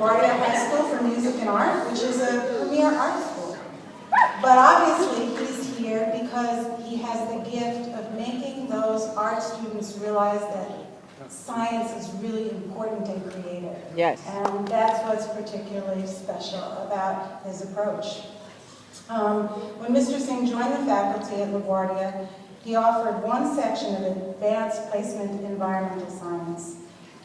LaGuardia High School for Music and Art, which is a premier art school. But obviously he's here because he has the gift of making those art students realize that science is really important and creative. Yes. And that's what's particularly special about his approach. When Mr. Singh joined the faculty at LaGuardia, he offered one section of advanced placement environmental science.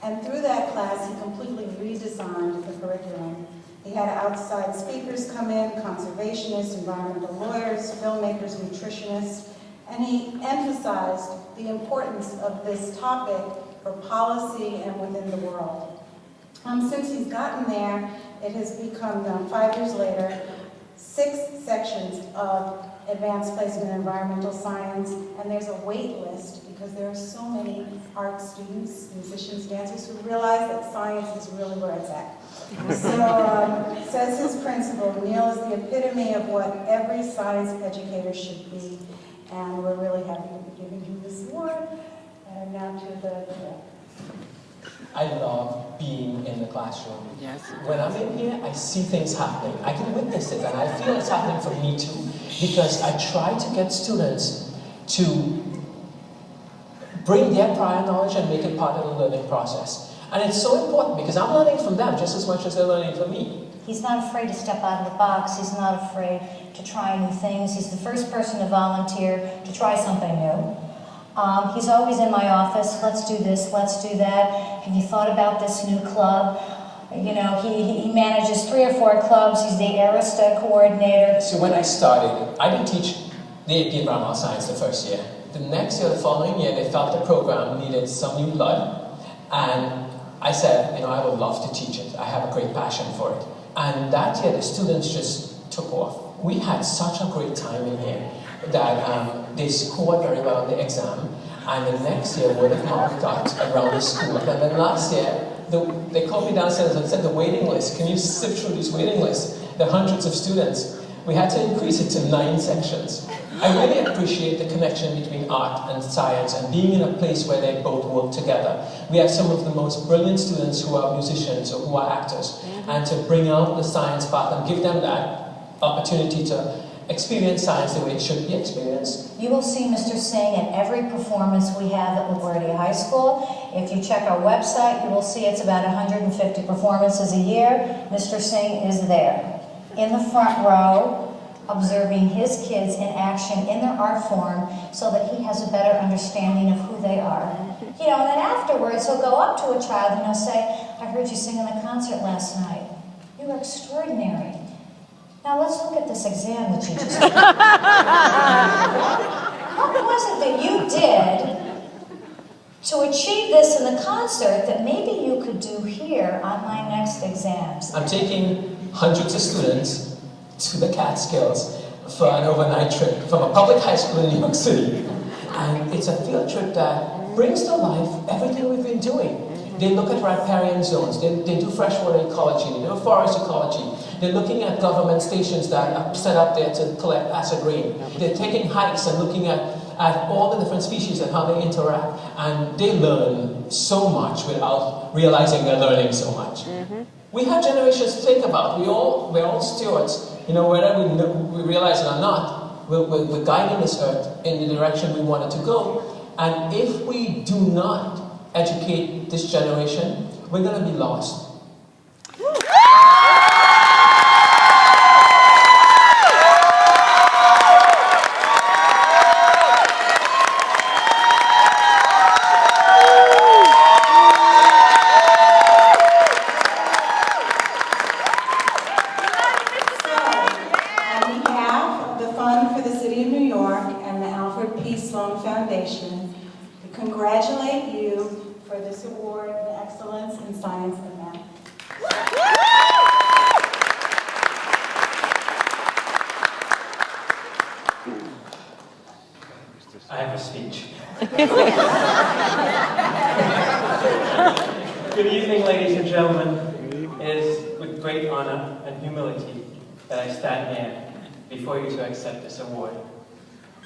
And through that class, he completely redesigned the curriculum. He had outside speakers come in, conservationists, environmental lawyers, filmmakers, nutritionists, and he emphasized the importance of this topic for policy and within the world. Since he's gotten there, it has become, 5 years later, 6 sections of advanced placement environmental science, and there's a wait list because there are so many art students, musicians, dancers who realize that science is really where it's at. So, says his principal, Neil is the epitome of what every science educator should be, and we're really happy to be giving you this award. And now to the I love being in the classroom. Yes. When I'm in here, I see things happening. I can witness it, and I feel it's happening for me too, because I try to get students to bring their prior knowledge and make it part of the learning process. And it's so important because I'm learning from them just as much as they're learning from me. He's not afraid to step out of the box. He's not afraid to try new things. He's the first person to volunteer to try something new. He's always in my office, let's do this, let's do that. Have you thought about this new club? You know, he manages 3 or 4 clubs. He's the Arista coordinator. So when I started, I didn't teach the AP Environmental Science the first year. The next year, the following year, they felt the program needed some new blood. And I said, you know, I would love to teach it. I have a great passion for it. And that year, the students just took off. We had such a great time in here that they scored very well on the exam, and the next year word of mouth got around the school. And then last year, they called me downstairs and said, the waiting list, can you sift through these waiting lists? There are hundreds of students. We had to increase it to 9 sections. I really appreciate the connection between art and science and being in a place where they both work together. We have some of the most brilliant students who are musicians or who are actors, and to bring out the science part and give them that opportunity to experience science the way it should be experienced. You will see Mr. Singh at every performance we have at LaGuardia High School. If you check our website, you will see it's about 150 performances a year. Mr. Singh is there, in the front row, observing his kids in action in their art form so that he has a better understanding of who they are. You know, and then afterwards he'll go up to a child and he'll say, I heard you sing in the concert last night. You were extraordinary. Now let's look at this exam that you just did. What was it that you did to achieve this in the concert that maybe you could do here on my next exams? I'm taking hundreds of students to the Catskills for an overnight trip from a public high school in New York City. And it's a field trip that brings to life everything we've been doing. They look at riparian zones, they do freshwater ecology, they do forest ecology. They're looking at government stations that are set up there to collect acid rain. They're taking hikes and looking at all the different species and how they interact. And they learn so much without realizing they're learning so much. We have generations to think about. We're all stewards. You know, whether we realize it or not, we're guiding this earth in the direction we want it to go. And if we do not educate this generation, we're going to be lost. Sloan Foundation to congratulate you for this award in excellence in science and math. I have a speech. Good evening, ladies and gentlemen. It is with great honor and humility that I stand here before you to accept this award.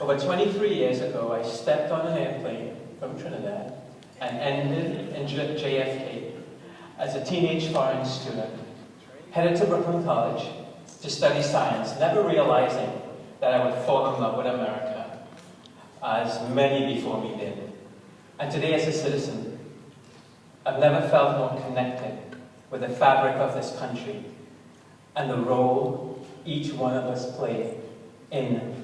Over 23 years ago, I stepped on an airplane from Trinidad and ended in JFK as a teenage foreign student headed to Brooklyn College to study science, never realizing that I would fall in love with America, as many before me did. And today, as a citizen, I've never felt more connected with the fabric of this country and the role each one of us play in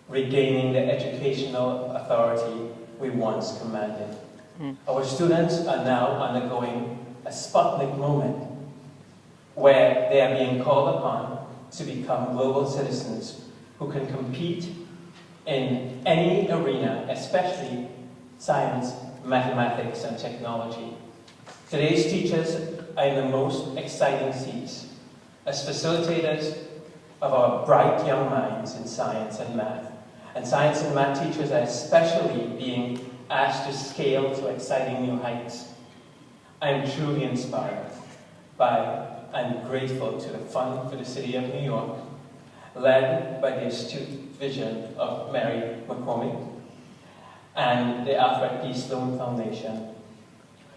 regaining the educational authority we once commanded. Our students are now undergoing a Sputnik moment where they are being called upon to become global citizens who can compete in any arena, especially science, mathematics, and technology. Today's teachers are in the most exciting seats as facilitators of our bright young minds in science and math. And science and math teachers are especially being asked to scale to exciting new heights. I am truly inspired by and grateful to the Fund for the City of New York, led by the astute vision of Mary McCormick, and the Alfred P. Sloan Foundation,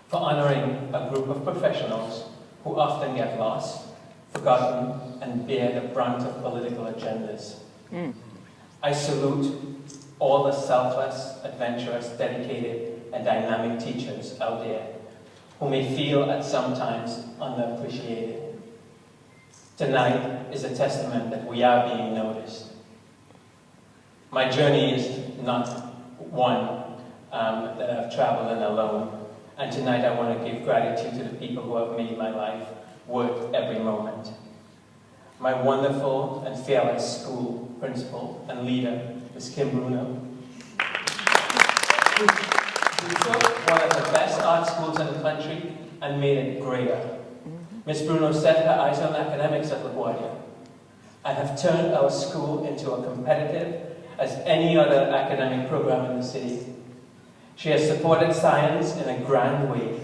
for honoring a group of professionals who often get lost, forgotten, and bear the brunt of political agendas. I salute all the selfless, adventurous, dedicated, and dynamic teachers out there who may feel at some times underappreciated. Tonight is a testament that we are being noticed. My journey is not one that I've traveled in alone, and tonight I want to give gratitude to the people who have made my life worth every moment. My wonderful and fearless school principal and leader, Ms. Kim Bruno, who took one of the best art schools in the country and made it greater. Ms. Bruno set her eyes on academics at LaGuardia and have turned our school into a competitive as any other academic program in the city. She has supported science in a grand way,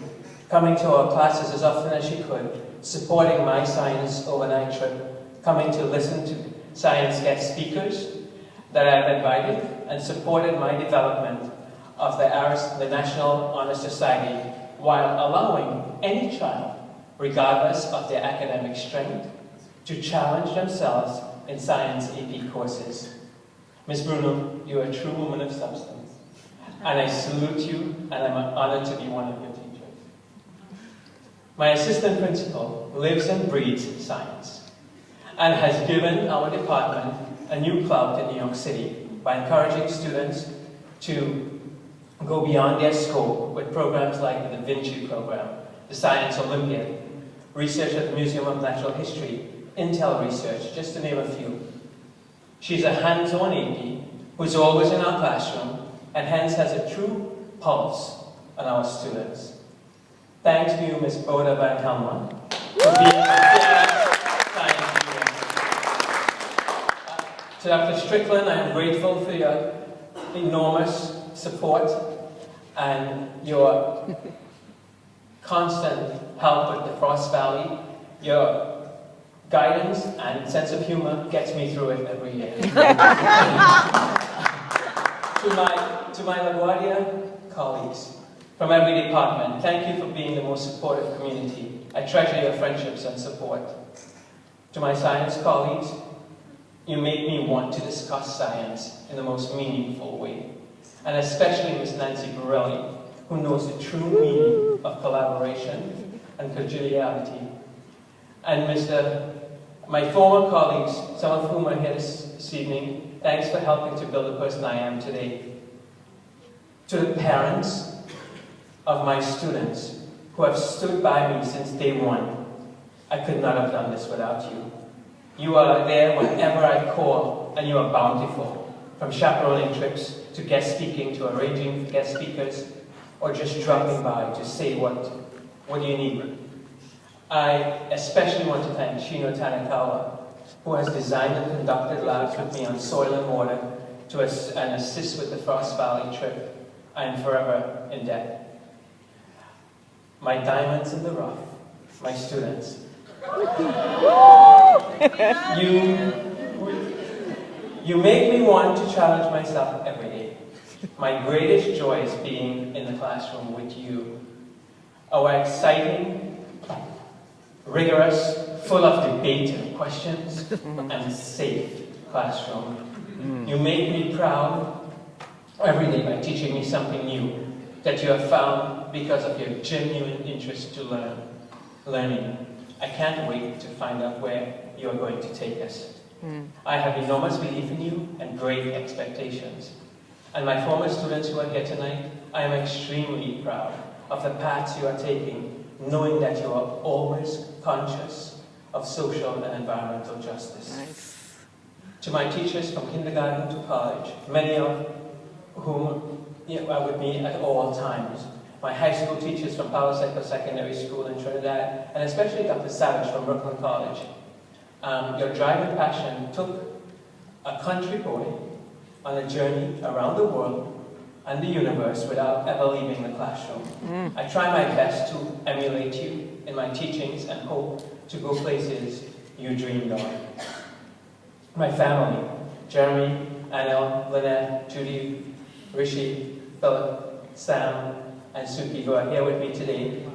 coming to our classes as often as she could, supporting my science overnight trip, coming to listen to science guest speakers that I've invited, and supported my development of the National Honor Society, while allowing any child, regardless of their academic strength, to challenge themselves in science AP courses. Ms. Bruno, you are a true woman of substance, and I salute you, and I'm honored to be one of your teachers. My assistant principal lives and breathes science, and has given our department a new clout in New York City by encouraging students to go beyond their scope with programs like the Da Vinci program, the Science Olympiad, research at the Museum of Natural History, Intel Research, just to name a few. She's a hands-on AP who's always in our classroom and hence has a true pulse on our students. Thanks to you, Ms. Boda Van Helma, for being a science leader. To Dr. Strickland, I am grateful for your enormous support and your constant help with the Frost Valley. Your guidance and sense of humor gets me through it every year. To my LaGuardia colleagues from every department, thank you for being the most supportive community. I treasure your friendships and support. To my science colleagues, you make me want to discuss science in the most meaningful way. And especially Ms. Nancy Borelli, who knows the true meaning of collaboration and collegiality. And my former colleagues, some of whom are here this evening, thanks for helping to build the person I am today. To the parents of my students who have stood by me since day one, I could not have done this without you. You are there whenever I call, and you are bountiful, from chaperoning trips to guest speaking, to arranging for guest speakers, or just dropping by to say what do you need. I especially want to thank Shino Tanikawa, who has designed and conducted labs with me on soil and water and assist with the Frost Valley trip. I am forever in debt. My diamonds in the rough, my students. You make me want to challenge myself every day. My greatest joy is being in the classroom with you. Our exciting, rigorous, full of debate and questions, and safe classroom. You make me proud every day by teaching me something new that you have found because of your genuine interest to learning. I can't wait to find out where you are going to take us. I have enormous belief in you and great expectations. And my former students who are here tonight, I am extremely proud of the paths you are taking, knowing that you are always conscious of social and environmental justice. Nice. To my teachers from kindergarten to college, many of whom are with me at all times, my high school teachers from Palo Seco Secondary School in Trinidad, and especially Dr. Savage from Brooklyn College. Your drive and passion took a country boy on a journey around the world and the universe without ever leaving the classroom. I try my best to emulate you in my teachings and hope to go places you dreamed of. My family, Jeremy, Anil, Lynette, Judy, Rishi, Philip, Sam, and Suki, who are here with me today,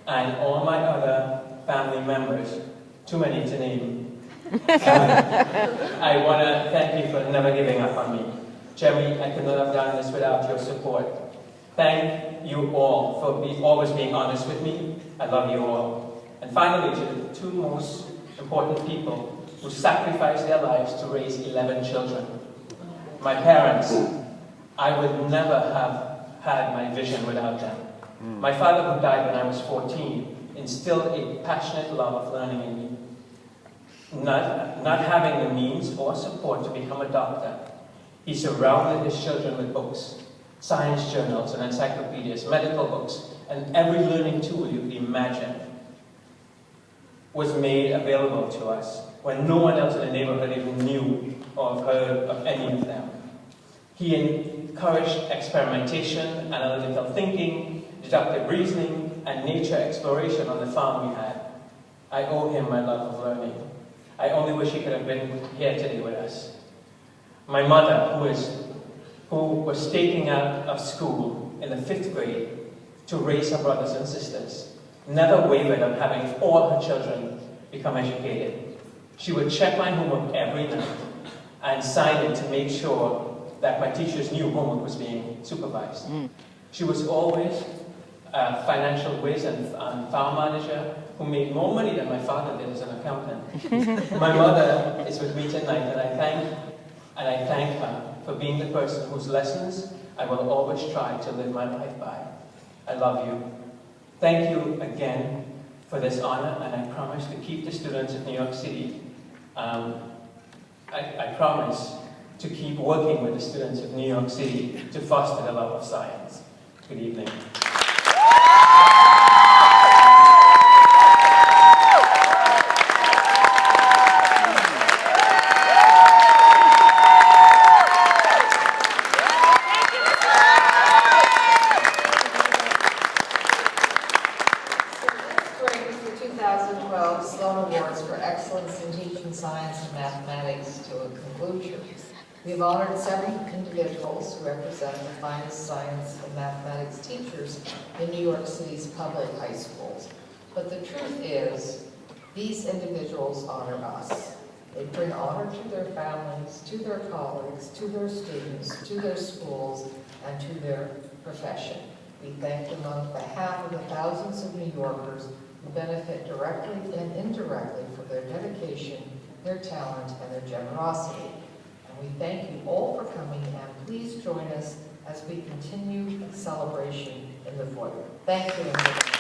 and all my other family members, too many to name. I want to thank you for never giving up on me. Jeremy, I could not have done this without your support. Thank you all for always being honest with me. I love you all. And finally, to the two most important people who sacrificed their lives to raise 11 children. My parents, I would never have had my vision without them. My father, who died when I was 14, instilled a passionate love of learning in me. Not having the means or support to become a doctor, he surrounded his children with books, science journals and encyclopedias, medical books, and every learning tool you could imagine was made available to us when no one else in the neighborhood even knew or heard of any of them. He encouraged experimentation, analytical thinking, deductive reasoning, and nature exploration on the farm we had. I owe him my love of learning. I only wish he could have been here today with us. My mother, who was taking out of school in the 5th grade to raise her brothers and sisters, never wavered on having all her children become educated. She would check my homework every night and sign it to make sure that my teachers knew homework was being supervised. She was always a financial whiz and farm manager who made more money than my father did as an accountant. My mother is with me tonight, and I thank her for being the person whose lessons I will always try to live my life by. I love you. Thank you again for this honor, and I promise to keep the students of New York City. I promise to keep working with the students of New York City to foster the love of science. Good evening. The 2012 Sloan Awards for Excellence in Teaching Science and Mathematics to a conclusion. We've honored several individuals who represent the finest science and mathematics teachers in New York City's public high schools. But the truth is, these individuals honor us. They bring honor to their families, to their colleagues, to their students, to their schools, and to their profession. We thank them on behalf of the thousands of New Yorkers who benefit directly and indirectly for their dedication, their talent, and their generosity. And we thank you all for coming, and please join us as we continue celebration in the foyer. Thank you.